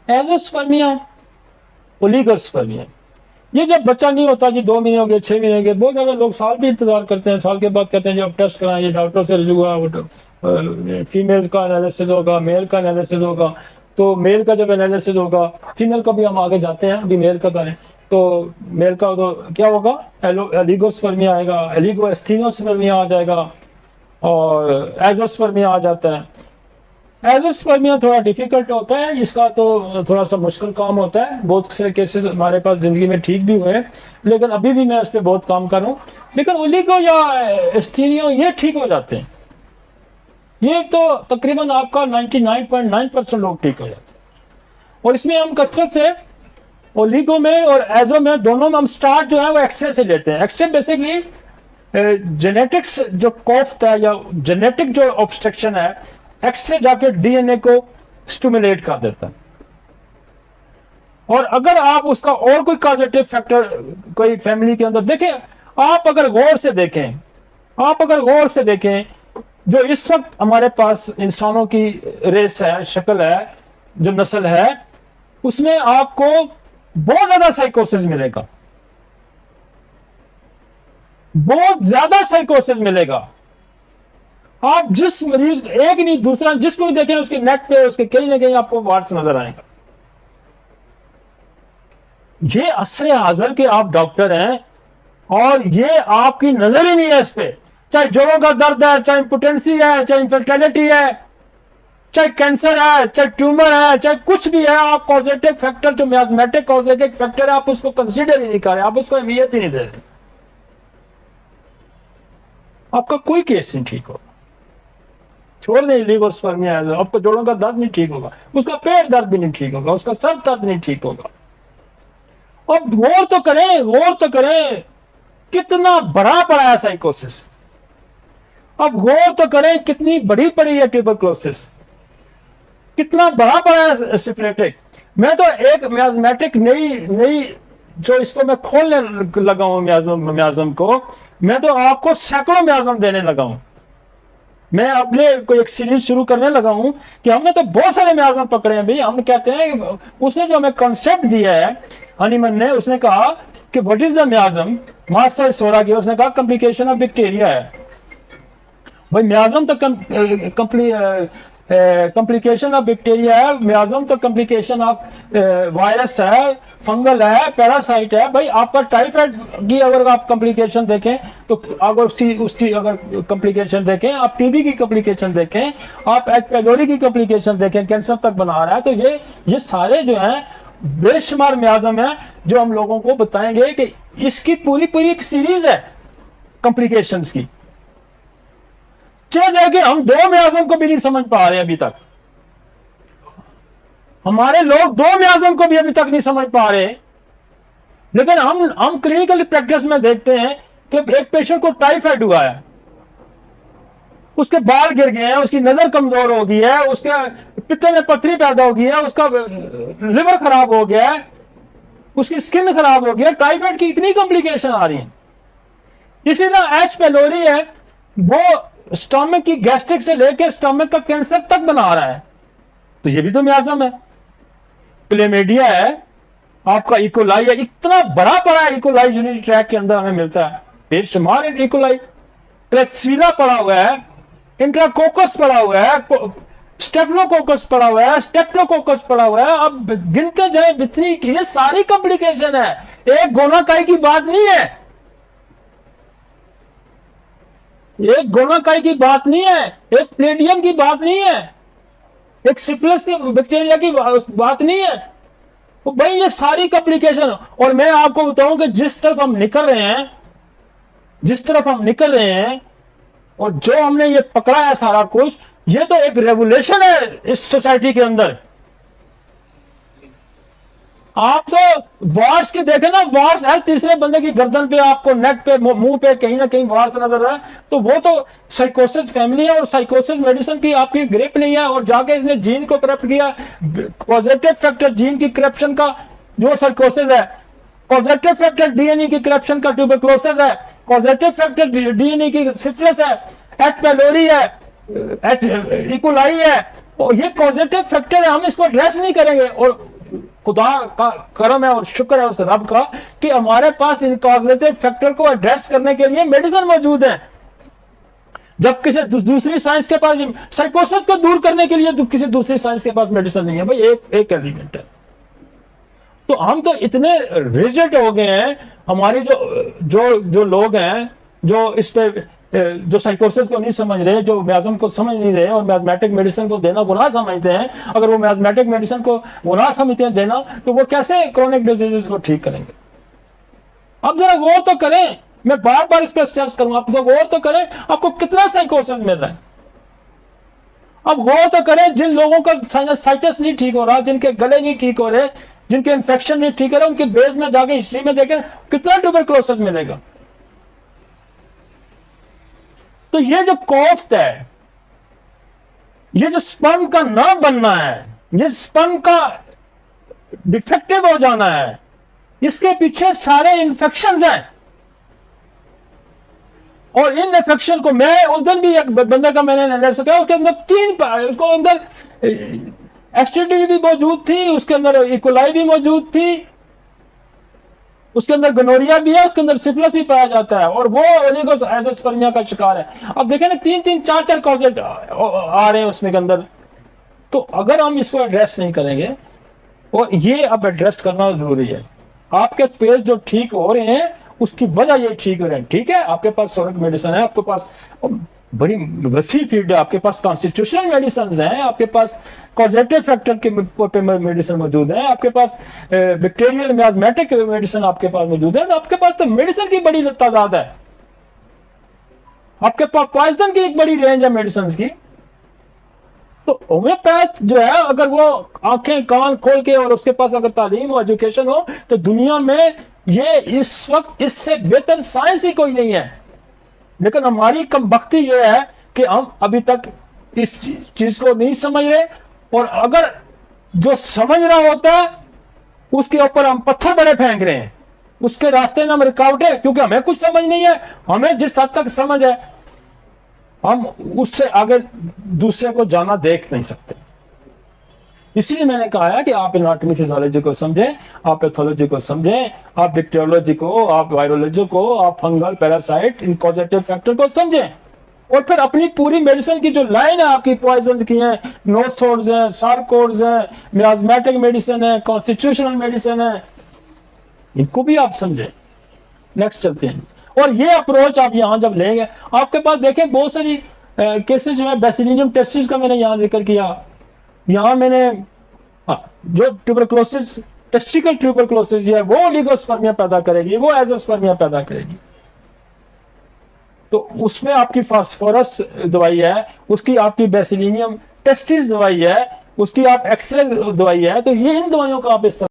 Azoospermia, oligospermia. ये जब बच्चा नहीं होता जी, 2 महीने हो गए, 6 महीने हो गए, बहुत ज्यादा लोग साल भी इंतजार करते हैं, साल के बाद कहते हैं जब टेस्ट कराएं, डॉक्टर से रिव्यू हुआ, फीमेल का एनालिसिस होगा, मेल का एनालिसिस होगा, तो मेल का जब एनालिसिस होगा, फीमेल का भी हम आगे जाते हैं, अभी मेल का करें, तो मेल का तो क्या होगा, एलिगोस्पर्मिया आएगा, एलिगोएस्थीनोस्पर्मिया आ जाएगा और एजोस्पर्मिया आ जाता है। एजोस्पर्मिया थोड़ा डिफिकल्ट होता है, इसका तो थोड़ा सा मुश्किल काम होता है, बहुत से केसेस हमारे पास जिंदगी में ठीक भी हुए हैं, लेकिन अभी भी मैं उस पर बहुत काम कर रहा हूँ। लेकिन ओलिगो या एस्थीनियो ये ठीक हो जाते हैं, ये तो तकरीबन आपका 99.9% लोग ठीक हो जाते हैं। और इसमें हम कसरत से ओलिगो में और एजो में दोनों में हम स्टार्ट जो है वो एक्सरे से लेते हैं। एक्सरे बेसिकली जेनेटिक्स जो कोफ्ट है या जेनेटिक जो ऑब्स्ट्रक्शन है, एक्सरे जाके डीएनए को स्टिमुलेट कर देता है। और अगर आप उसका और कोई कॉजेटिव फैक्टर कोई फैमिली के अंदर देखें, आप अगर गौर से देखें जो इस वक्त हमारे पास इंसानों की रेस है, शक्ल है, जो नस्ल है, उसमें आपको बहुत ज्यादा साइकोसिस मिलेगा, बहुत ज्यादा साइकोसिस मिलेगा। आप जिस मरीज, एक नहीं दूसरा, जिसको भी देखें उसके नेट पे, उसके कहीं ना कहीं आपको वार्ड्स नजर आएगा। ये असरे हाजिर के आप डॉक्टर हैं और ये आपकी नजर ही नहीं है इस पे। चाहे जोड़ों का दर्द है, चाहे इंपोटेंसी है, चाहे इनफर्टिलिटी है, चाहे कैंसर है, चाहे ट्यूमर है, चाहे कुछ भी है, आप कॉजेटिव फैक्टर जो मियाज़मेटिक कॉजेटिव फैक्टर है, आप उसको कंसीडर ही नहीं कर रहे, आप उसको अहमियत ही नहीं दे रहे, आपका कोई केस नहीं ठीक होगा। छोड़ दें लिगोस्पर्मिया, आपको जोड़ों का दर्द नहीं ठीक होगा, उसका पेट दर्द भी नहीं ठीक होगा, उसका सर दर्द नहीं ठीक होगा। अब गौर तो करें कितना बड़ा पड़ा है साइकोसिस। अब गौर तो करें कितनी बड़ी पड़ी है ट्यूबरक्लोसिस, कितना बड़ा पड़ा है सिफिलिटिक। मैं तो एक मियाज़मेटिक नई जो इसको मैं खोलने लगा हूं, मियाज़म को मैं तो आपको सैकड़ों मियाज़म देने लगा हूं। मैं अपने कोई एक सीरीज शुरू करने लगा हूं कि हमने तो बहुत सारे मियाज़म पकड़े हैं भाई। हम कहते हैं, उसने जो हमें कॉन्सेप्ट दिया है हनीमन ने, उसने कहा कि व्हाट इज द मियाज़म, मास्टर सोरा की, उसने कहा कॉम्प्लिकेशन ऑफ बैक्टीरिया है। भाई मियाज़म तो कॉम्प्लिकेशन ऑफ बैक्टीरिया है, मियाज़म तो कॉम्प्लिकेशन ऑफ वायरस है, फंगल है, पैरासाइट है। भाई आपका टाइफाइड की अगर आप कॉम्प्लिकेशन देखें तो अगर उसकी अगर कॉम्प्लिकेशन देखें, आप टीबी की कॉम्प्लिकेशन देखें, आप एच पाइलोरी की कॉम्प्लिकेशन देखें, कैंसर तक बना रहा है। तो ये सारे जो हैं बेशुमार मियाज़म है जो हम लोगों को बताएंगे कि इसकी पूरी एक सीरीज है कॉम्प्लिकेशंस की। जाके हम 2 मियाज़म को भी नहीं समझ पा रहे अभी तक, हमारे लोग 2 मियाज़म को भी अभी तक नहीं समझ पा रहे। लेकिन हम क्लिनिकल प्रैक्टिस में देखते हैं कि एक पेशेंट को टाइफाइड हुआ है, उसके बाल गिर गए हैं, उसकी नजर कमजोर हो गई है, उसके पित्ते में पथरी पैदा हो गई है, उसका लिवर खराब हो गया है, उसकी स्किन खराब हो गया। टाइफाइड की इतनी कॉम्प्लिकेशन आ रही है। इसी तरह एच पाइलोरी है, वो स्टमक की गैस्ट्रिक से लेकर स्टमक का कैंसर तक बना रहा है, तो ये भी तो मियाज़म है। क्लेमेडिया है, आपका इकोलाई है, इतना बड़ा है इकोलाई यूरिनरी ट्रैक्ट के अंदर हमें मिलता है, बेशुमार इकोलाई। क्लेक्सीला पड़ा हुआ है, इंट्राकोकस पड़ा हुआ है, स्टेप्लोकोकस पड़ा हुआ है, स्टेप्टोकोकस पड़ा हुआ है। अब गिनते जाए इतनी, ये सारी कॉम्प्लिकेशन है, एक गोनाकाई की बात नहीं है, एक गोनाकाई की बात नहीं है, एक प्लेडियम की बात नहीं है, एक सिफिलिस की बैक्टीरिया की बात नहीं है। तो भाई ये सारी कॉम्प्लिकेशन। और मैं आपको बताऊं कि जिस तरफ हम निकल रहे हैं और जो हमने ये पकड़ा है सारा कुछ, ये तो एक रेवोल्यूशन है इस सोसाइटी के अंदर। आप तो वार्स की देखें ना, वार्स हर तीसरे बंदे की गर्दन पे, आपको नेक पे, मुंह पे कहीं ना कहीं वार्स नजर है। तो वो तो साइकोसिस फैमिली है, और साइकोसिस मेडिसिन की आपकी ग्रिप नहीं है, और जाके इसने जीन को करप्ट किया। पॉजिटिव फैक्टर जीन की करप्शन का जो साइकोसिस है, पॉजिटिव फैक्टर डीएनए की करप्शन का ट्यूबरक्लोसिस है, पॉजिटिव फैक्टर डीएनए की सिफिलिस है, एच पाइलोरी है, एच इकोलाई है, और ये पॉजिटिव फैक्टर है। हम इसको एड्रेस नहीं करेंगे। और खुदा का करम है और शुक्र है उस रब का कि हमारे पास इन कॉजेटिव फैक्टर को एड्रेस करने के लिए मेडिसिन मौजूद है। जब किसी दूसरी साइंस के पास, साइकोसिस को दूर करने के लिए किसी दूसरी साइंस के पास मेडिसिन नहीं है भाई, एक एलिमेंट है। तो हम तो इतने रिजिड हो गए हैं, हमारी जो लोग हैं जो इस पे जो साइकोसिस को नहीं समझ रहे, जो म्याज़म को समझ नहीं रहे और मैथमेटिक मेडिसिन को देना गुनाह समझते हैं, अगर वो मैथमेटिक मेडिसिन को गुनाह समझते हैं देना, तो वो कैसे क्रोनिक डिजीजेस को ठीक करेंगे? अब जरा गौर तो करें, मैं बार बार इस पर स्ट्रेस करूंगा, आप तो गौर तो करें, आपको कितना साइकोसिस मिल रहा है। अब गौर तो करें, जिन लोगों का साइनसाइटिस नहीं ठीक हो रहा, जिनके गले नहीं ठीक हो रहे, जिनके इन्फेक्शन नहीं ठीक हो रहे, उनके बेस में जाके हिस्ट्री में देखें कितना ट्यूबरक्लोसिस मिलेगा। तो ये जो कॉस्ट है, ये जो स्पर्म का ना बनना है, ये स्पर्म का डिफेक्टिव हो जाना है, इसके पीछे सारे इन्फेक्शंस हैं। और इन इन्फेक्शन को मैं उस दिन भी एक बंदे का मैंने एनालिसिस किया, उसके अंदर उसको अंदर एसटीडी भी मौजूद थी, उसके अंदर इकोलाई भी मौजूद थी, उसके अंदर गोनोरिया भी है, उसके अंदर सिफिलिस भी पाया जाता है, और वो ओलिगोएसोस्पर्मिया का शिकार है। अब देखें ना, 3-3, 4-4 कॉजेट आ रहे हैं उसमें के अंदर। तो अगर हम इसको एड्रेस नहीं करेंगे, और ये अब एड्रेस करना जरूरी है। आपके पेज जो ठीक हो रहे हैं उसकी वजह ये ठीक हो रहे हैं, ठीक है, आपके पास सोनिक मेडिसिन है, आपके पास बड़ी वसी फील्ड है, आपके पास कॉन्स्टिट्यूशनल मेडिसिन हैं, आपके पास कॉजेटिव फैक्टर के मेडिसिन मौजूद है, आपके पास बैक्टीरियल मियाज़मेटिक मेडिसिन आपके पास मौजूद है। तो आपके पास तो मेडिसिन की बड़ी तादाद है, आपके पास पॉइजन की एक बड़ी रेंज है मेडिसिन की। तो होम्योपैथ जो है, अगर वो आंखें कान खोल के और उसके पास अगर तालीम हो, एजुकेशन हो, तो दुनिया में ये इस वक्त इससे बेहतर साइंस ही कोई नहीं है। लेकिन हमारी कमबख्ती ये है कि हम अभी तक इस चीज को नहीं समझ रहे, और अगर जो समझ रहा होता है उसके ऊपर हम पत्थर बड़े फेंक रहे हैं, उसके रास्ते में हम रुकावट है, क्योंकि हमें कुछ समझ नहीं है। हमें जिस हद तक समझ है, हम उससे आगे दूसरे को जाना देख नहीं सकते। इसलिए मैंने कहा है कि आप एनाटॉमी फिजियोलॉजी को समझें, आप पैथोलॉजी को समझें, आप बैक्टीरियोलॉजी को, आप वायरोलॉजी को, आप फंगल, पैरासाइट, इन कॉजेटिव फैक्टर को समझें, और फिर अपनी पूरी मेडिसिन की जो लाइन है आपकी, पॉइजन की है, नोसोड्स हैं, सार्कोड्स हैं, मियाज़मेटिक मेडिसिन है, कॉन्स्टिट्यूशनल मेडिसिन है, इनको भी आप समझें। नेक्स्ट चलते हैं। और ये अप्रोच आप यहां जब लेंगे, आपके पास देखें बहुत सारी केसेस जो है, बेसिलियम टेस्टिस का मैंने यहां जिक्र किया, यहां मैंने जो ट्यूबरक्लोसिस, टेस्टिकल ट्यूबरक्लोसिस जो है, वो ओलिगोस्पर्मिया पैदा करेगी, वो एजोस्पर्मिया पैदा करेगी। तो उसमें आपकी फास्फोरस दवाई है, उसकी आपकी बेसिलियम टेस्टिस दवाई है, उसकी आप एक्सरे दवाई है। तो ये इन दवाइयों का आप इस्तेमाल